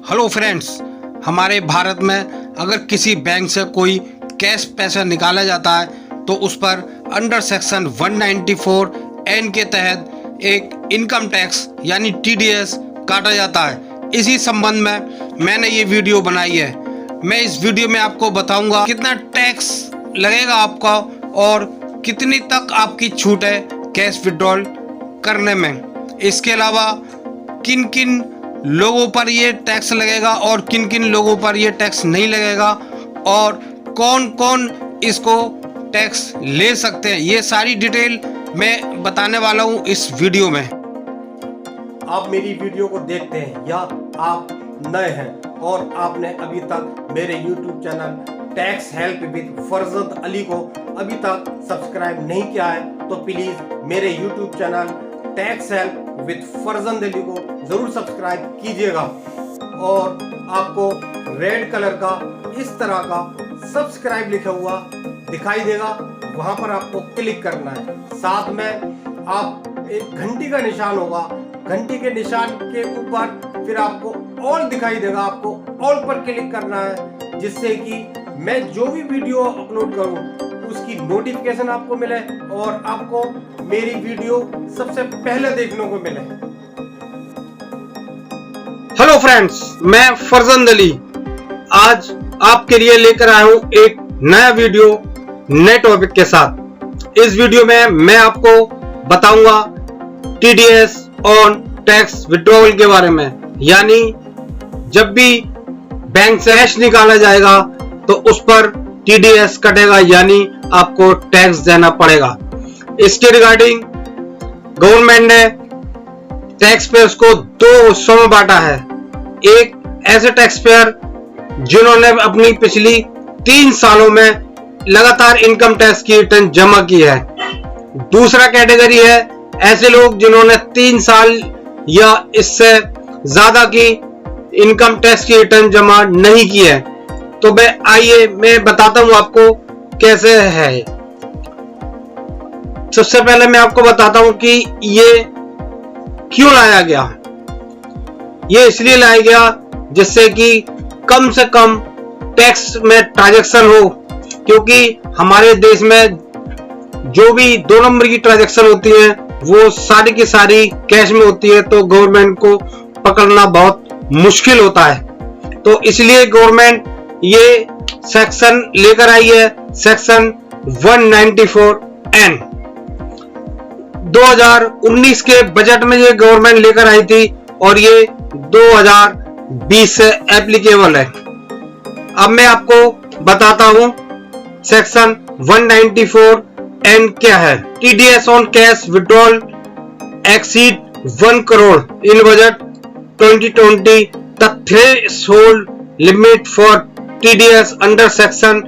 Hello friends, हमारे भारत में अगर किसी बैंक से कोई कैश पैसा निकाला जाता है तो उस पर अंडर सेक्शन 194(n) के तहत एक इनकम टैक्स यानी TDS काटा जाता है। इसी संबंध में मैंने ये वीडियो बनाई है। मैं इस वीडियो में आपको बताऊंगा कितना टैक्स लगेगा आपका और कितनी तक आपकी छूट है कैश विड्रॉल करने में। इसके अलावा किन किन लोगों पर ये टैक्स लगेगा और किन किन लोगों पर ये टैक्स नहीं लगेगा और कौन कौन इसको टैक्स ले सकते हैं, ये सारी डिटेल मैं बताने वाला हूँ इस वीडियो में। आप मेरी वीडियो को देखते हैं या आप नए हैं और आपने अभी तक मेरे YouTube channel tax help with Farzand Ali को अभी तक सब्सक्राइब नहीं किया है तो प्लीज मेरे YouTube channel tax help with Farzand Ali को जरूर सब्सक्राइब कीजिएगा और आपको रेड कलर का इस तरह का सब्सक्राइब लिखा हुआ दिखाई देगा, वहां पर आपको क्लिक करना है। साथ में आप एक घंटी का निशान होगा, घंटी के निशान के ऊपर फिर आपको ऑल दिखाई देगा, आपको ऑल पर क्लिक करना है जिससे कि मैं जो भी वीडियो अपलोड करूं उसकी नोटिफिकेशन आपको मिले और आपको मेरी वीडियो सबसे पहले देखने को मिले। हेलो फ्रेंड्स, मैं फरजंद अली आज आपके लिए लेकर आया हूं एक नया वीडियो नए टॉपिक के साथ। इस वीडियो में मैं आपको बताऊंगा TDS ऑन टैक्स विड्रॉवल के बारे में, यानी जब भी बैंक से कैश निकाला जाएगा तो उस पर TDS कटेगा, यानी आपको टैक्स देना पड़ेगा। इसके रिगार्डिंग गवर्नमेंट ने टैक्स पेयर्स को दो हिस्सों में बांटा है। एक ऐसे टैक्स पेयर जिन्होंने अपनी पिछली 3 सालों में लगातार इनकम टैक्स की रिटर्न जमा की है। दूसरा कैटेगरी है ऐसे लोग जिन्होंने 3 साल या इससे ज्यादा की इनकम टैक्स की रिटर्न जमा नहीं की है। तो मैं बताता हूं आपको कैसे है। सबसे पहले मैं आपको बताता हूं कि ये क्यों लाया गया। ये इसलिए लाया गया जिससे कि कम से कम टैक्स में ट्रांजैक्शन हो, क्योंकि हमारे देश में जो भी 2 नंबर की ट्रांजैक्शन होती है वो सारी की सारी कैश में होती है, तो गवर्नमेंट को पकड़ना बहुत मुश्किल होता है। तो इसलिए गवर्नमेंट ये सेक्शन लेकर आई है, सेक्शन 194(n). 2019 के बजट में ये गवर्नमेंट लेकर आई थी और ये 2020 से एप्लीकेबल है। अब मैं आपको बताता हूं सेक्शन 194(n) क्या है। TDS on cash withdrawal exceed 1 crore in budget 2020, the threshold limit for TDS under section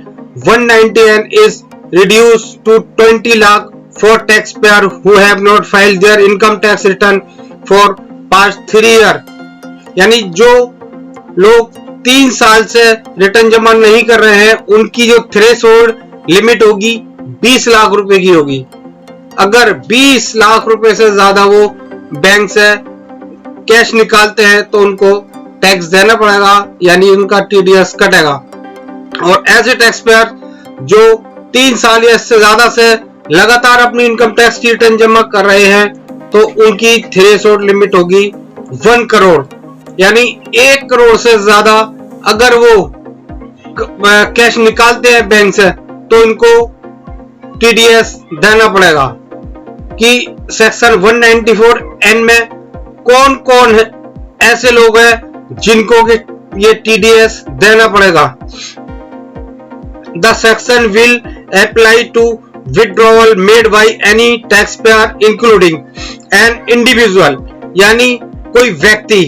190(n) is reduced to 20 lakh for taxpayer who have not filed their income tax return for past 3 years। यानी जो लोग 3 साल से return जमा नहीं कर रहे हैं उनकी जो थ्रेशोल्ड लिमिट होगी 20 लाख रुपए की होगी। अगर 20 लाख रुपए से ज्यादा वो बैंक से कैश निकालते हैं तो उनको टैक्स देना पड़ेगा, यानी उनका TDS कटेगा। और ऐसे टैक्स पेयर जो 3 साल या इससे ज्यादा से लगातार अपनी इनकम टैक्स की रिटर्न जमा कर रहे हैं तो उनकी थ्रेशोल्ड लिमिट होगी 1 करोड़, यानी 1 करोड़ से ज्यादा अगर वो कैश निकालते हैं बैंक से तो उनको TDS देना पड़ेगा। कि सेक्शन 194(n) में कौन कौन है ऐसे लोग हैं जिनको ये TDS देना पड़ेगा। The section will apply to withdrawal made by any taxpayer including an individual, यानी कोई व्यक्ति,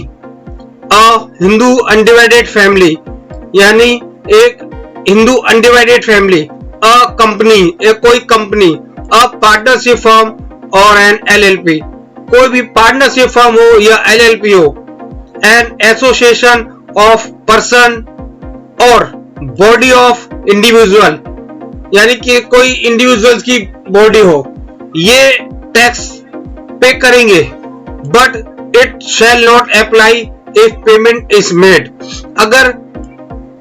a Hindu undivided family, यानी एक Hindu undivided family, a company, एक कोई कंपनी, a partnership firm और an LLP, कोई भी पार्टनरशिप फर्म हो या LLP हो, an association of person और body of individual, यानी कि कोई इंडिविजुअल्स की बॉडी हो, ये टैक्स पे करेंगे। But it shall not apply if payment is made. अगर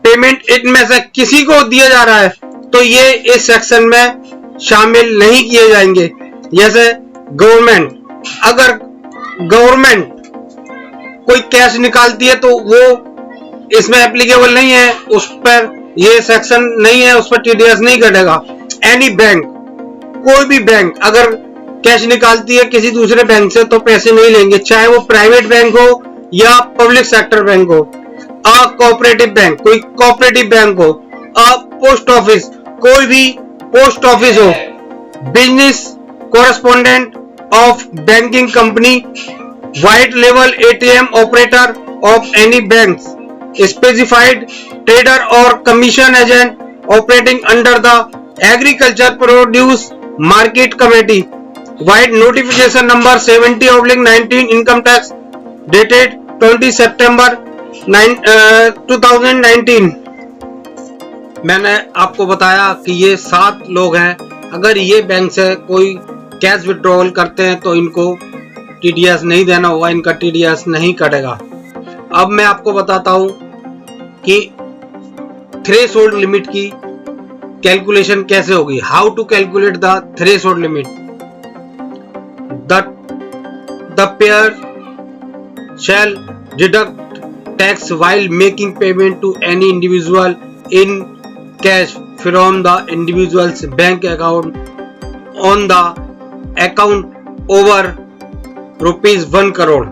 पेमेंट इनमें से किसी को दिया जा रहा है तो ये इस सेक्शन में शामिल नहीं किए जाएंगे। जैसे गवर्नमेंट, अगर गवर्नमेंट कोई कैश निकालती है तो वो इसमें एप्लीकेबल नहीं है, उस पर ये सेक्शन नहीं है, उस पर टीडीएस नहीं कटेगा। एनी बैंक, कोई भी बैंक अगर कैश निकालती है किसी दूसरे बैंक से तो पैसे नहीं लेंगे, चाहे वो प्राइवेट बैंक हो या पब्लिक सेक्टर बैंक हो। अ कोऑपरेटिव बैंक, कोई कोऑपरेटिव बैंक हो। अ पोस्ट ऑफिस, कोई भी पोस्ट ऑफिस हो। Business correspondent of banking company, white level ATM operator of any banks, specified trader और commission agent operating under the agriculture produce market committee, vide notification number 70/19 income tax dated 20 सितंबर 2019। मैंने आपको बताया कि ये 7 लोग हैं। अगर ये बैंक से कोई कैश विड्रॉल करते हैं तो इनको टीडीएस नहीं देना होगा, इनका टीडीएस नहीं कटेगा। अब मैं आपको बताता हूं कि थ्रेशोल्ड लिमिट की कैलकुलेशन कैसे होगी। How to calculate the threshold limit. The payer shall deduct tax while making payment to any individual in cash from the individual's bank account on the account over ₹1 crore।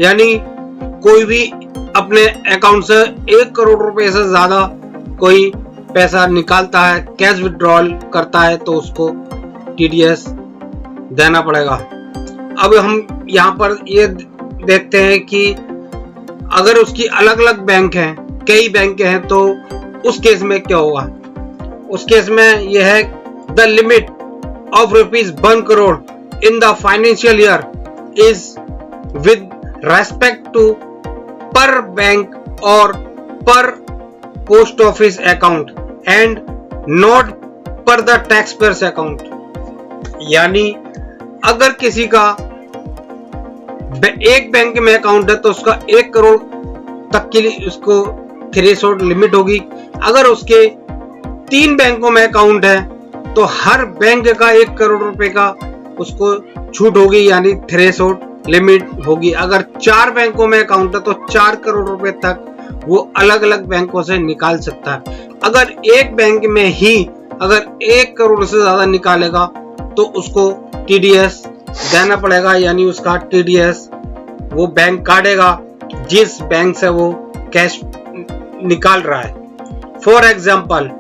यानी कोई भी अपने account से 1 करोड़ रुपए से ज्यादा कोई पैसा निकालता है, कैश विड्रॉल करता है, तो उसको टीडीएस देना पड़ेगा। अब हम यहाँ पर ये देखते हैं कि अगर उसकी अलग अलग बैंक हैं, कई बैंक हैं, तो उस केस में क्या होगा। उस केस में यह है the limit of ₹1 crore in the financial year is with respect to per bank और per post office account and not per the tax payers account. यानी अगर किसी का एक बैंक में अकाउंट है तो उसका 1 करोड़ तक के लिए उसको थ्रेशोल्ड लिमिट होगी। अगर उसके 3 बैंकों में अकाउंट है तो हर बैंक का 1 करोड़ रुपए का उसको छूट होगी, यानी थ्रेशोल्ड लिमिट होगी। अगर 4 बैंकों में अकाउंट है तो 4 करोड़ रुपए तक वो अलग अलग बैंकों से निकाल सकता है। अगर एक बैंक में ही अगर 1 करोड़ से ज्यादा निकालेगा तो उसको टीडीएस देना पड़ेगा, यानी उसका टीडीएस वो बैंक काटेगा जिस बैंक से वो कैश निकाल रहा है। For example,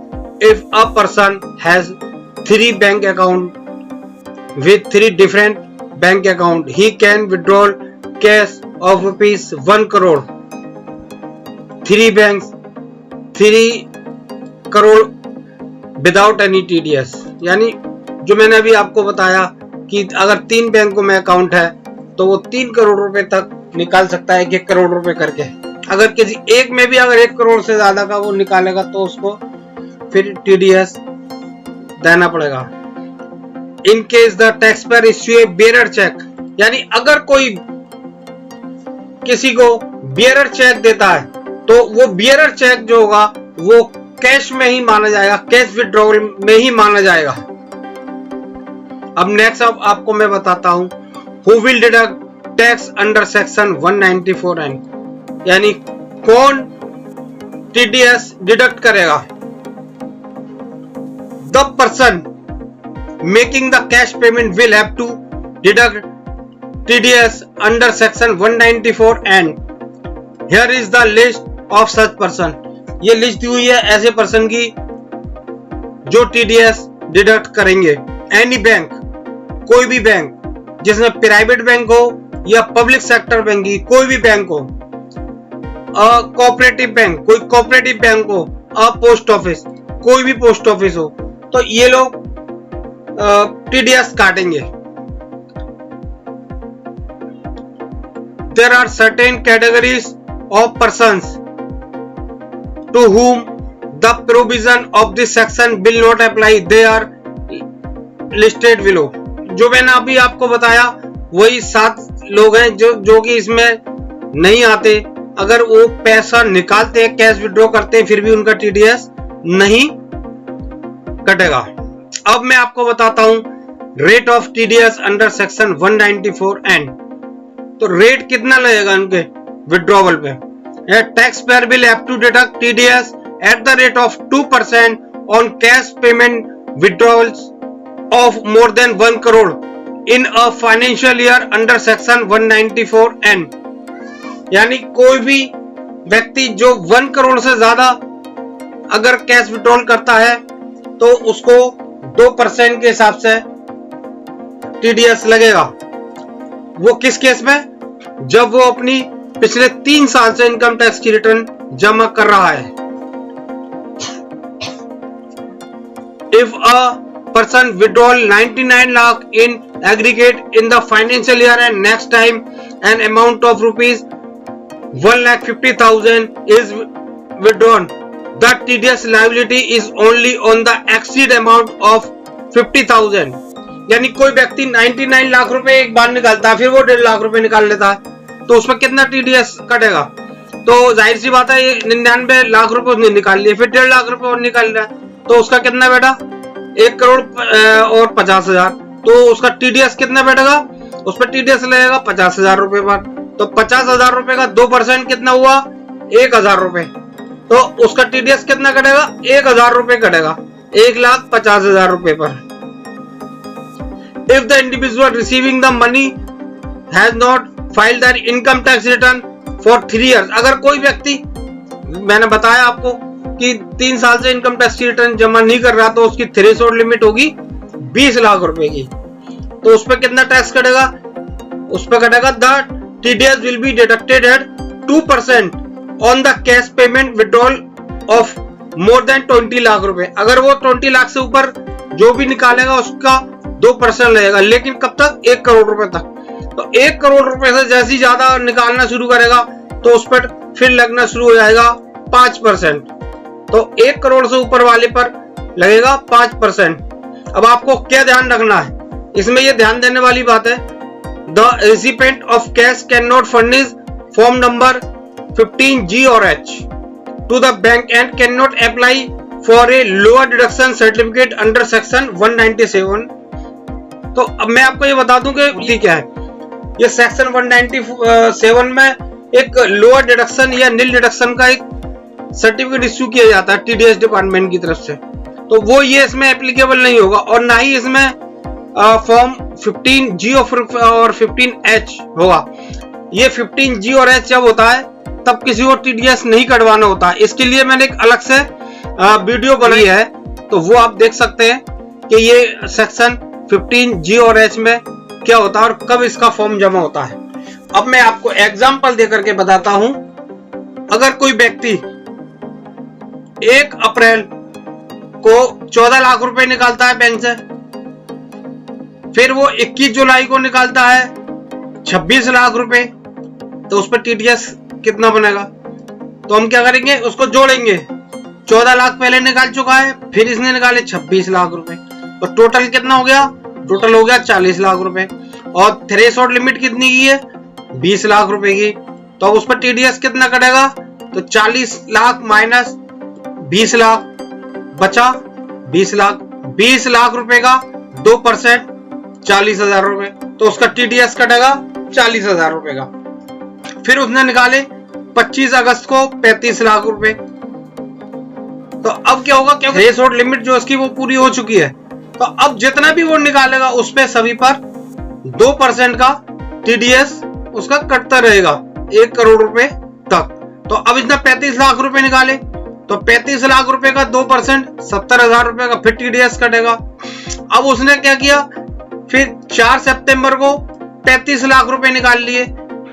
if a person has 3 bank account with 3 different bank account, he can withdraw cash of ₹1 crore, 3 banks, 3 crore without any TDS। यानी जो मैंने अभी आपको बताया कि अगर 3 बैंकों में अकाउंट है तो वो 3 करोड़ रुपए तक निकाल सकता है, 1 करोड़ रुपए करके। अगर किसी एक में भी अगर 1 करोड़ से ज्यादा का वो निकालेगा तो उसको फिर टीडीएस देना पड़ेगा। In case the tax payer issue a bearer cheque, यानी अगर कोई किसी को बेयरर चेक देता है तो वो बेयरर चेक जो होगा वो कैश में ही माना जाएगा, कैश विड्रॉल में ही माना जाएगा। अब नेक्स्ट आपको मैं बताता हूं who will deduct tax under section 194N, यानी कौन टीडीएस डिडक्ट करेगा। The person making the cash payment will have to deduct TDS under section 194N। Here is the list of such person। ये list दी हुई है ऐसे person की जो TDS deduct करेंगे। एनी बैंक, कोई भी बैंक जिसमें प्राइवेट बैंक हो या पब्लिक सेक्टर बैंक की कोई भी बैंक हो। अ कोऑपरेटिव बैंक, कोई कोऑपरेटिव बैंक हो। अ पोस्ट ऑफिस, कोई भी पोस्ट ऑफिस हो, तो ये लोग टीडीएस काटेंगे। There are certain categories of persons to whom the provision of this section will not apply. They are listed below। जो मैंने अभी आपको बताया वही 7 लोग हैं जो कि इसमें नहीं आते, अगर वो पैसा निकालते हैं, कैश विड्रॉ करते हैं, फिर भी उनका टीडीएस नहीं कटेगा। अब मैं आपको बताता हूं rate of TDS under section 194N। तो रेट कितना लगेगा उनके विड्रॉवल पे? Tax payer will have to deduct TDS at the rate of 2% on cash payment withdrawals of more than 1 crore in a financial year under section 194N। यानी कोई भी व्यक्ति जो 1 करोड़ से ज्यादा अगर कैश विड्रॉल करता है तो उसको 2% के हिसाब से टीडीएस लगेगा। वो किस केस में? जब वो अपनी पिछले 3 साल से इनकम टैक्स की रिटर्न जमा कर रहा है। If a person withdrawal 99 lakh in aggregate in the financial year and next time an amount of ₹1,50,000 is withdrawn, the TDS liability is only on the exceed amount of 50,000। यानी कोई व्यक्ति 99 लाख रुपए एक बार निकालता है, फिर वो 1.5 लाख रुपए निकाल लेता है, तो उसमें कितना टीडीएस कटेगा? तो जाहिर सी बात है, ये 99 लाख रुपए उसने निकाल लिए, फिर 1.5 लाख रुपए और निकाल रहा है, तो उसका कितना बेटा? 1 करोड़ और 50,000। तो उसका टीडीएस कितना बैठेगा? उस पर टीडीएस लगेगा 50,000 रुपए पर। तो 50,000 रुपए का 2% कितना हुआ? 1,000 रुपए। तो उसका टीडीएस कितना कटेगा? 1,000 रुपए कटेगा 1,50,000 रुपए पर। If the individual receiving the money has not filed their income tax return for 3 years, अगर कोई व्यक्ति, मैंने बताया आपको कि 3 साल से इनकम टैक्स की रिटर्न जमा नहीं कर रहा, तो उसकी थ्रेशोल्ड लिमिट होगी 20 लाख रुपए की। तो उस पर कितना टैक्स कटेगा? उस पर कटेगा the TDS will be deducted at 2% on the cash payment withdrawal of more than 20 lakh रुपए। अगर वो 20 लाख से ऊपर जो भी निकालेगा उसका 2% लगेगा, लेकिन कब तक? 1 करोड़ रुपए तक। तो 1 करोड़ रुपए से जैसे ज्यादा निकालना शुरू करेगा तो उस पर फिर लगना शुरू हो जाएगा 5%। तो 1 करोड़ से ऊपर वाले पर लगेगा 5%। अब आपको क्या ध्यान रखना है इसमें? ये ध्यान देने वाली बात है, the recipient of cash can not furnish form number 15G और H to the bank and can not apply for a lower deduction certificate under section 197। तो अब मैं आपको ये बता दूं कि क्या है ये सेक्शन 197 में एक लोअर डिडक्शन या नील डिडक्शन का एक सर्टिफिकेट इश्यू किया जाता है टीडीएस डिपार्टमेंट की तरफ से, तो वो ये इसमें एप्लीकेबल नहीं होगा, और ना ही इसमें फॉर्म 15G और 15H होगा। ये 15G और H जब होता है तब किसी को टीडीएस नहीं कटवाना होता है। इसके लिए मैंने एक अलग से वीडियो बनाई है, तो वो आप देख सकते हैं कि ये सेक्शन 15G और H में क्या होता है और कब इसका फॉर्म जमा होता है। अब मैं आपको एग्जांपल देकर के बताता हूं। अगर कोई व्यक्ति 1 अप्रैल को 14 लाख रुपए निकालता है बैंक से, फिर वो 21 जुलाई को निकालता है 26 लाख रुपए, तो उस पर टीडीएस कितना बनेगा? तो हम क्या करेंगे, उसको जोड़ेंगे। 14 लाख पहले निकाल चुका है, फिर इसने निकाले 26 लाख रुपए, तो टोटल कितना हो गया? टोटल हो गया 40 लाख रुपए। और थ्रेशोल्ड लिमिट कितनी की है? 20 लाख रुपए की। तो उस पर टीडीएस कितना कटेगा? तो 40 लाख माइनस 20 लाख बचा 20 लाख। 20 लाख रुपए का 2% 40,000 रुपए, तो उसका टीडीएस कटेगा 40,000 रुपए का। फिर उसने निकाले 25 अगस्त को 35 लाख रुपए। तो अब क्या होगा, क्योंकि थ्रेशोल्ड लिमिट जो उसकी वो पूरी हो चुकी है, तो अब जितना भी वो निकालेगा उस पे सभी पर 2% का टीडीएस उसका कटता रहेगा 1 करोड़ रुपए तक। तो अब इसने 35 लाख रुपए निकाले, तो 35 लाख रुपए का 2% 70,000 रुपए का फिर टीडीएस कटेगा। अब उसने क्या किया, फिर 4 सितंबर को 35 लाख रुपए निकाल लिए,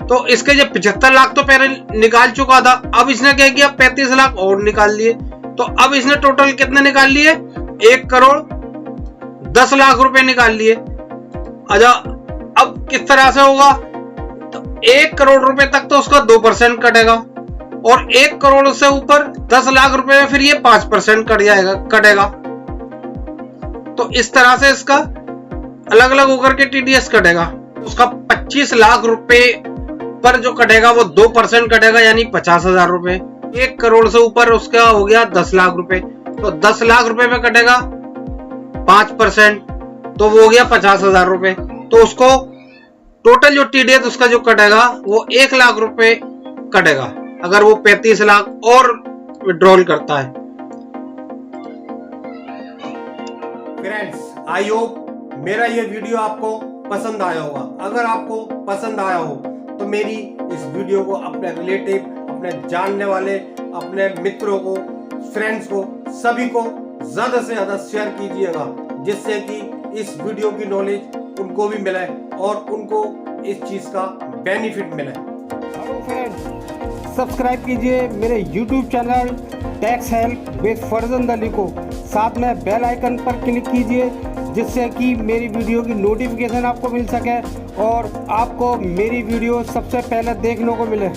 तो इसके जो 75 लाख तो पहले निकाल चुका था, अब इसने क्या किया 35 लाख और निकाल लिए। तो अब इसने टोटल कितने निकाल लिए? 1 करोड़ 10 लाख रुपए निकाल लिए। अच्छा, अब किस तरह से होगा? तो 1 करोड़ रुपए तक तो उसका 2% कटेगा, और 1 करोड़ से ऊपर 10 लाख रुपए में फिर ये 5% कट जाएगा, कटेगा। तो इस तरह से इसका अलग अलग होकर के टीडीएस कटेगा। उसका 25 लाख रुपए ऊपर जो कटेगा वो 2% कटेगा, यानी 50,000 रुपए। 1 करोड़ से ऊपर उसका हो गया 10 लाख रुपए, तो 10 लाख रुपए में कटेगा 5%, तो वो हो गया 50,000 रुपए। तो उसको टोटल जो टीडीएस उसका जो कटेगा वो 1 लाख रुपए कटेगा, अगर वो 35 लाख और विड्रॉल करता है। फ्रेंड्स, आई होप मेरा ये वीडियो आपको पसंद आया होगा। अगर आपको पसंद आया हो तो मेरी इस वीडियो को अपने रिलेटिव, अपने जानने वाले, अपने मित्रों को, फ्रेंड्स को, सभी को ज्यादा से ज्यादा शेयर कीजिएगा, जिससे कि इस वीडियो की नॉलेज उनको भी मिले और उनको इस चीज का बेनिफिट मिले। हेलो फ्रेंड्स, सब्सक्राइब कीजिए मेरे YouTube channel tax help with Farzand Ali को, साथ में बेल आइकन पर क्लिक कीजिए, जिससे कि मेरी वीडियो की नोटिफिकेशन आपको मिल सके और आपको मेरी वीडियो सबसे पहले देखने को मिले।